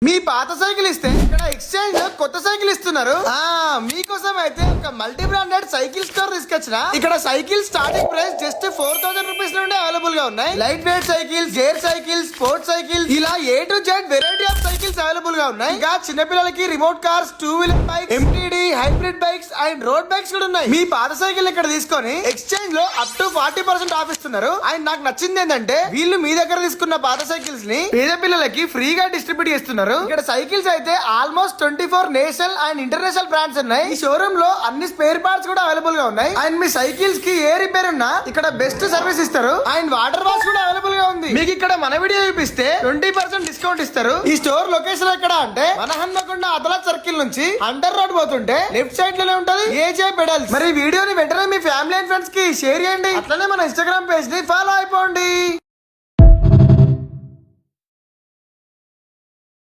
మీ పాత సైకిల్ ఇస్తే ఇక్కడ ఎక్స్చేంజ్ లో కొత్త సైకిల్ ఇస్తున్నారు. మీకోసం అయితే ఒక మల్టీ బ్రాండెడ్ సైకిల్ స్టోర్ తీసుకొచ్చిన. ఇక్కడ cycle starting price just 4000 rupees నుండి అవైలబుల్ గా ఉన్నాయి. Light weight cycles, gear cycles, sports cycles, ఇలా A to Z variety of cycles available గా ఉన్నాయి. ఇంకా చిన్నపిల్లలకి remote cars, 2-wheeler bikes, MTD, hybrid bikes and road bikes కూడా ఉన్నాయి. మీ పాత సైకిల్ ఇక్కడ తీసుకొని ఎక్స్చేంజ్ లో అప్ టు 40% ఆఫ్ ఇస్తున్నారు. అండ్ నాకు నచ్చింది ఏంటంటే వీళ్ళు మీ దగ్గర తీసుకున్న పాత సైకిల్స్ ని పేద పిల్లలకి ఫ్రీగా డిస్ట్రిబ్యూట్ చేస్తున్నారు. ఇక్కడ సైకిల్స్ అయితే almost 24 national and international brands ఉన్నాయి. ఈ షోరూమ్ లో అన్ని స్పేర్ పార్ట్స్ కూడా అవైలబుల్ గా ఉన్నాయి. అండ్ మీ సైకిల్స్ కి ఏ రిపేర్ ఉన్నా ఇక్కడ బెస్ట్ సర్వీస్ ఇస్తారు. అండ్ వాటర్ వాష్ కూడా అవైలబుల్ గా ఉంది. మీకు ఇక్కడ మన వీడియో చూపిస్తే 20% డిస్కౌంట్ ఇస్తారు. ఈ స్టోర్ లొకేషన్ ఎక్కడ అంటే మన హన్మకొండ అదలాజ్ సర్కిల్ నుంచి అండర్ రోడ్ పోతుంటే లెఫ్ట్ సైడ్ లోనే ఉంటది ఏజే పెడల్స్. మరి ఈ వీడియోని వెంటనే మీ ఫ్యామిలీ అండ్ ఫ్రెండ్స్ కి షేర్ చేయండి. అట్లనే మన ఇన్స్టాగ్రామ్ పేజ్ ని ఫాలో అయిపోండి.